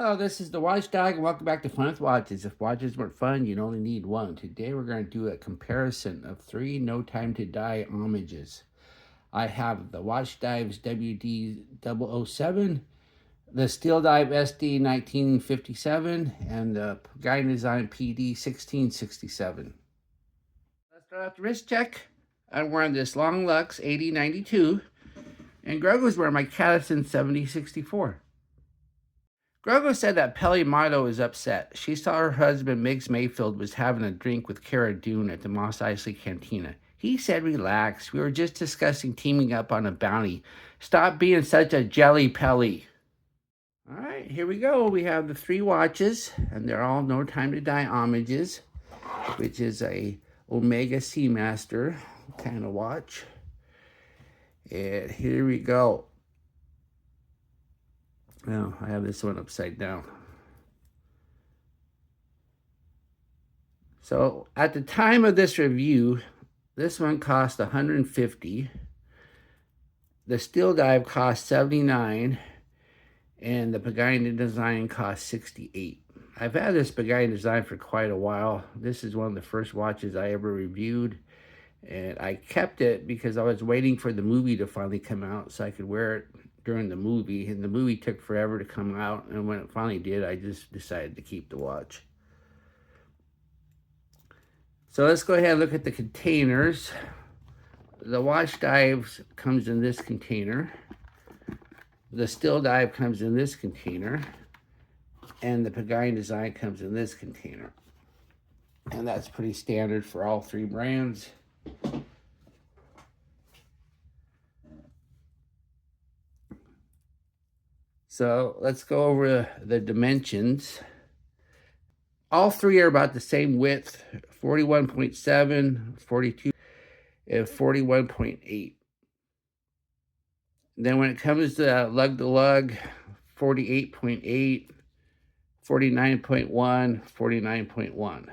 Hello, this is the Watchdog, and welcome back to Fun with Watches. If watches weren't fun, you'd only need one. Today we're going to do a comparison of 3 No Time to Die homages. I have the Watchdives WD-007, the Steel Dive SD 1957, and the Guy Design PD 1667. Let's start off the wrist check. I'm wearing this Long Lux 8092, and Greg was wearing my Cadison 7064. Grogo said that Pelly Motto is upset. She saw her husband, Miggs Mayfield, was having a drink with Cara Dune at the Mos Eisley Cantina. He said, relax. We were just discussing teaming up on a bounty. Stop being such a jelly Pelly. All right, here we go. We have the 3 watches, and they're all No Time to Die homages, which is a Omega Seamaster kind of watch. And here we go. Now, I have this one upside down. So, at the time of this review, this one cost $150. The Steel Dive cost $79, and the Pagani Design cost $68. I've had this Pagani Design for quite a while. This is one of the first watches I ever reviewed, and I kept it because I was waiting for the movie to finally come out so I could wear it during the movie, and the movie took forever to come out, and when it finally did, I just decided to keep the watch. So let's go ahead and look at the containers. The Watchdives comes in this container. The Steel Dive comes in this container, and the Pagani Design comes in this container. And that's pretty standard for all 3 brands. So let's go over the dimensions. All 3 are about the same width, 41.7, 42, and 41.8. Then when it comes to lug, 48.8, 49.1, 49.1.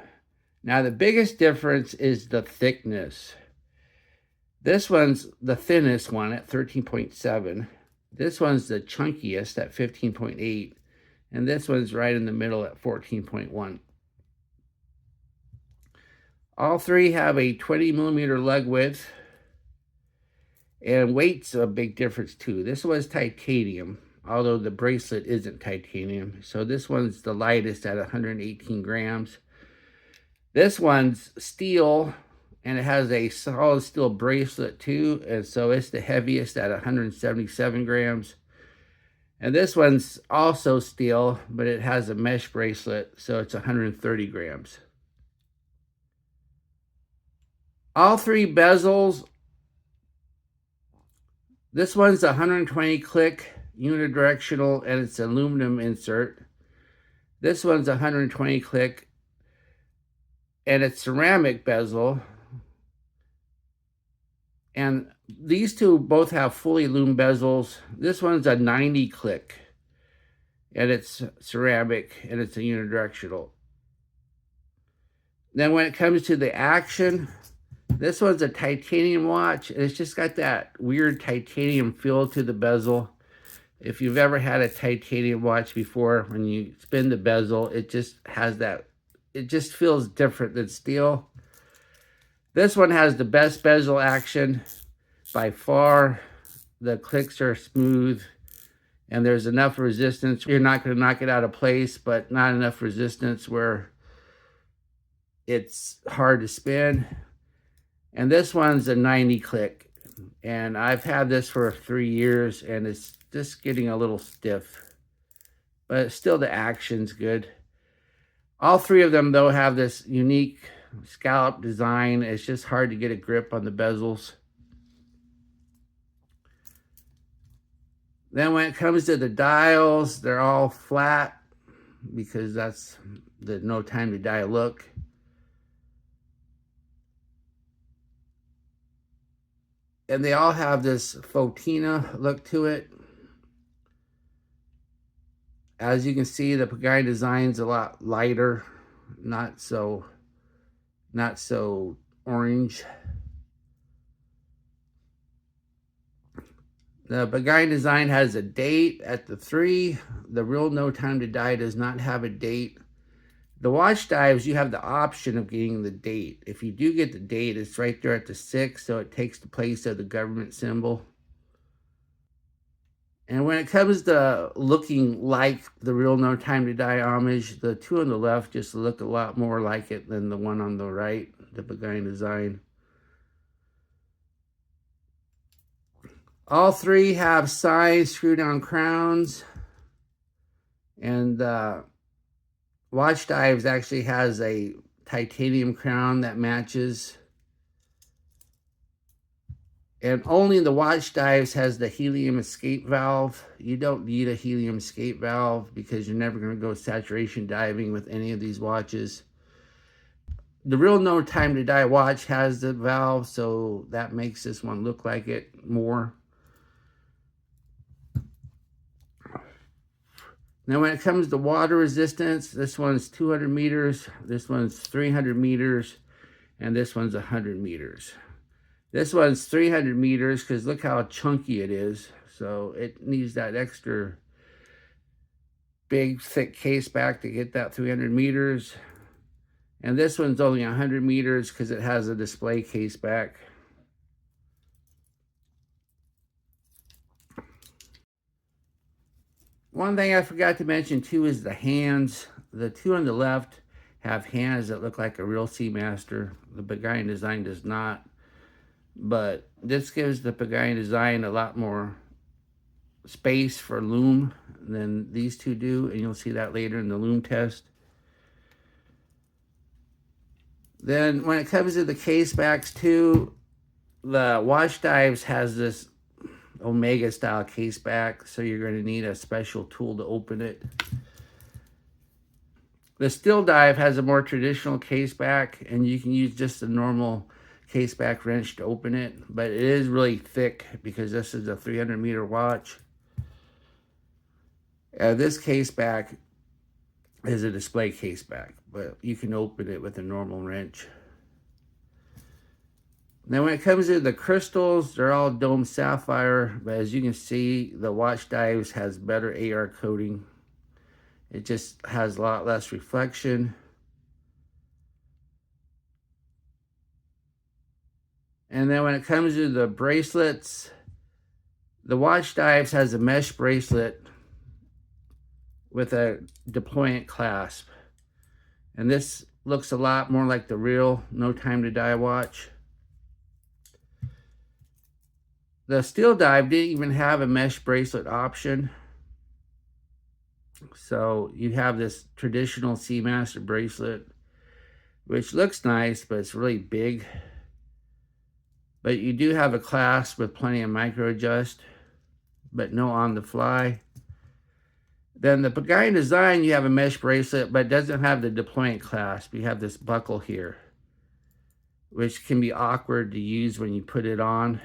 Now the biggest difference is the thickness. This one's the thinnest one at 13.7. This one's the chunkiest at 15.8, and this one's right in the middle at 14.1. All 3 have a 20 millimeter lug width, and weight's a big difference too. This one's titanium, although the bracelet isn't titanium. So this one's the lightest at 118 grams. This one's steel, and it has a solid steel bracelet too, and so it's the heaviest at 177 grams. And this one's also steel, but it has a mesh bracelet, so it's 130 grams. All 3 bezels. This one's 120 click unidirectional, and it's aluminum insert. This one's 120 click, and it's ceramic bezel. And these 2 both have fully lume bezels. This one's a 90 click, and it's ceramic, and it's a unidirectional. Then when it comes to the action, this one's a titanium watch, and it's just got that weird titanium feel to the bezel. If you've ever had a titanium watch before, when you spin the bezel, it just has that, it just feels different than steel. This one has the best bezel action by far. The clicks are smooth, and there's enough resistance. You're not going to knock it out of place, but not enough resistance where it's hard to spin. And this one's a 90 click, and I've had this for 3 years, and it's just getting a little stiff, but still the action's good. All 3 of them, though, have this unique scallop design. It's just hard to get a grip on the bezels. Then when it comes to the dials, they're all flat because that's the No Time to Die look. And they all have this Fotina look to it. As you can see, the Pagani Design's a lot lighter, not so orange. The Pagani design has a date at the 3. The real No Time to Die does not have a date. The watch dives, you have the option of getting the date. If you do get the date, it's right there at the 6, so it takes the place of the government symbol. And when it comes to looking like the real No Time to Die homage, the two on the left just look a lot more like it than the one on the right, the Pagani design. All three have size screw-down crowns, and Watch Dives actually has a titanium crown that matches. And only the Watch Dives has the helium escape valve. You don't need a helium escape valve because you're never going to go saturation diving with any of these watches. The real No Time to Die watch has the valve, so that makes this one look like it more. Now, when it comes to water resistance, this one's 200 meters, this one's 300 meters, and this one's 100 meters. This one's 300 meters because look how chunky it is. So it needs that extra big, thick case back to get that 300 meters. And this one's only 100 meters because it has a display case back. One thing I forgot to mention too is the hands. The two on the left have hands that look like a real Seamaster. The Pagani design does not. But this gives the Pagani design a lot more space for loom than these two do. And you'll see that later in the loom test. Then when it comes to the case backs too, the Watch Dives has this Omega style case back, so you're going to need a special tool to open it. The Still Dive has a more traditional case back, and you can use just a normal case back wrench to open it, but it is really thick because this is a 300 meter watch. This case back is a display case back, but you can open it with a normal wrench. Now when it comes to the crystals, they're all dome sapphire, but as you can see, the Watch Dives has better AR coating. It just has a lot less reflection. And then when it comes to the bracelets, the Watch Dives has a mesh bracelet with a deployant clasp. And this looks a lot more like the real No Time to Die watch. The Still Dive didn't even have a mesh bracelet option. So you have this traditional Seamaster bracelet, which looks nice, but it's really big. But you do have a clasp with plenty of micro adjust, but no on the fly. Then the Pagani design, you have a mesh bracelet, but it doesn't have the deployant clasp. You have this buckle here, which can be awkward to use when you put it on.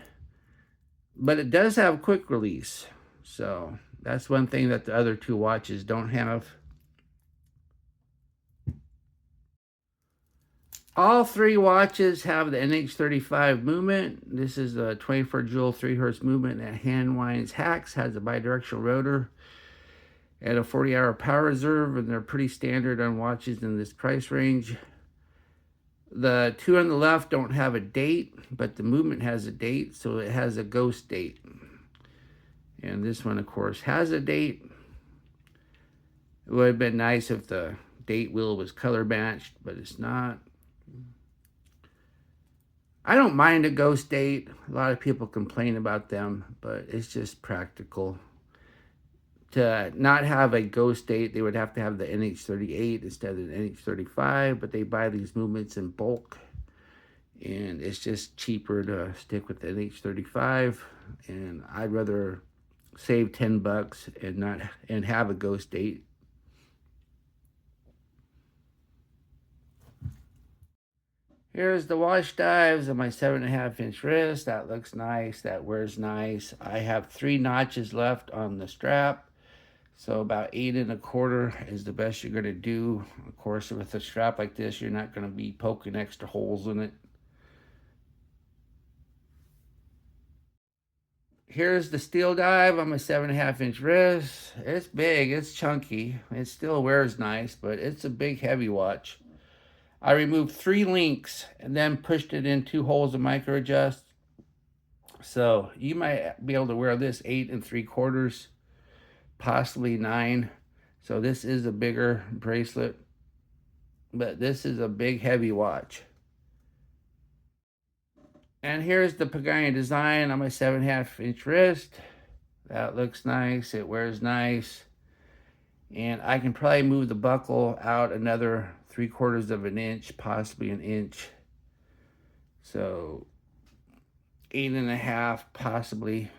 But it does have quick release. So that's one thing that the other two watches don't have. All three watches have the NH35 movement. This is the 24 joule 3 hertz movement that hand winds hacks, has a bidirectional rotor and a 40-hour power reserve, and they're pretty standard on watches in this price range. The two on the left don't have a date, but the movement has a date, so it has a ghost date. And this one, of course, has a date. It would have been nice if the date wheel was color matched, but it's not. I don't mind a ghost date. A lot of people complain about them, but it's just practical. To not have a ghost date, they would have to have the NH38 instead of the NH35, but they buy these movements in bulk, and it's just cheaper to stick with the NH35, and I'd rather save 10 bucks and have a ghost date. Here's the Watch Dives on my 7.5-inch wrist. That looks nice. That wears nice. I have 3 notches left on the strap. So about 8 1/4 is the best you're going to do. Of course, with a strap like this, you're not going to be poking extra holes in it. Here's the steel dive on my 7.5-inch wrist. It's big, it's chunky. It still wears nice, but it's a big, heavy watch. I removed 3 links and then pushed it in 2 holes to micro adjust. So you might be able to wear this 8 3/4, possibly 9. So this is a bigger bracelet, but this is a big, heavy watch. And here's the Pagani design on my 7.5-inch wrist. That looks nice. It wears nice. And I can probably move the buckle out another 3/4 of an inch, possibly an inch. So 8.5, possibly.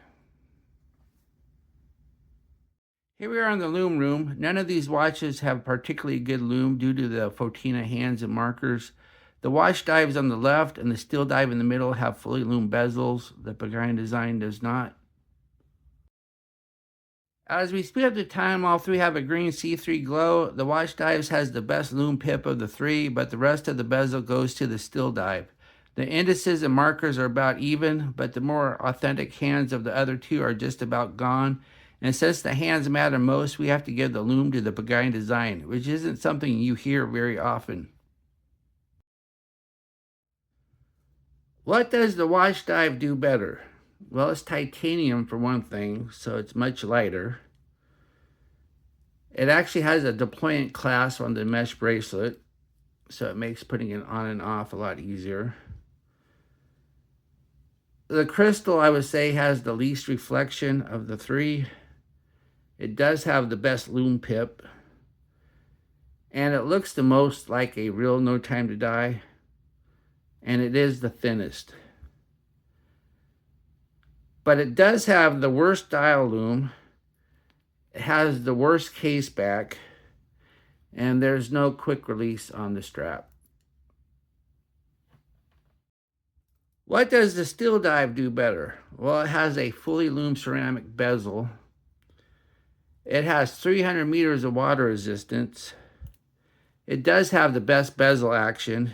Here we are in the lume room. None of these watches have particularly good lume due to the Fotina hands and markers. The watch dives on the left and the steel dive in the middle have fully lume bezels. The Pagani design does not. As we speed up the time, all 3 have a green C3 glow. The watch dives has the best lume pip of the 3, but the rest of the bezel goes to the steel dive. The indices and markers are about even, but the more authentic hands of the other 2 are just about gone. And since the hands matter most, we have to give the lume to the Pagani design, which isn't something you hear very often. What does the watch dive do better? Well, it's titanium for one thing, so it's much lighter. It actually has a deployment clasp on the mesh bracelet, so it makes putting it on and off a lot easier. The crystal, I would say, has the least reflection of the 3. It does have the best lume pip, and it looks the most like a real No Time to Die, and it is the thinnest. But it does have the worst dial lume. It has the worst case back, and there's no quick release on the strap. What does the steel dive do better? Well, it has a fully lume ceramic bezel. It has 300 meters of water resistance. It does have the best bezel action.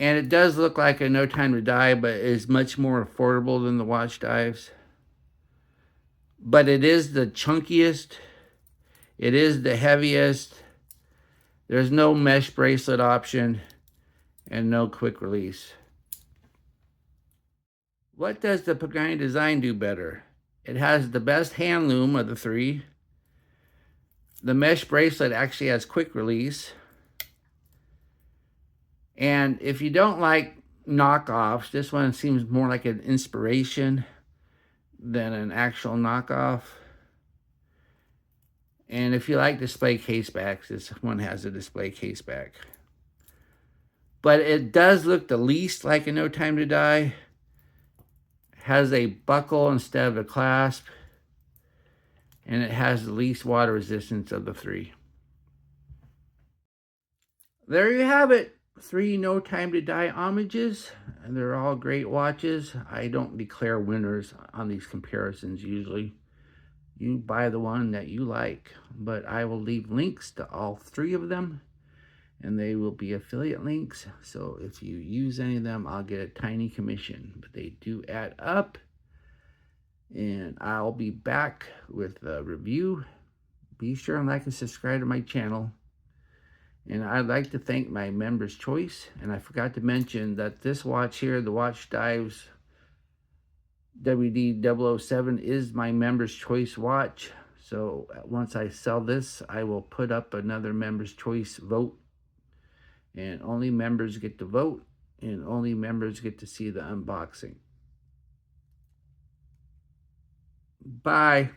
And it does look like a No Time to Die, but is much more affordable than the watch dives. But it is the chunkiest. It is the heaviest. There's no mesh bracelet option and no quick release. What does the Pagani design do better? It has the best hand lume of the 3. The mesh bracelet actually has quick release. And if you don't like knockoffs, this one seems more like an inspiration than an actual knockoff. And if you like display case backs, this one has a display case back. But it does look the least like a No Time to Die. Has a buckle instead of a clasp. And it has the least water resistance of the 3. There you have it. 3 No Time to Die homages, and they're all great watches. I don't declare winners on these comparisons usually. You buy the one that you like, but I will leave links to all 3 of them, and they will be affiliate links. So if you use any of them, I'll get a tiny commission, but they do add up. And I'll be back with a review. Be sure and like and subscribe to my channel. And I'd like to thank my Members Choice. And I forgot to mention that this watch here, the Watch Dives WD-007, is my Members Choice watch. So once I sell this, I will put up another Members Choice vote. And only members get to vote. And only members get to see the unboxing. Bye.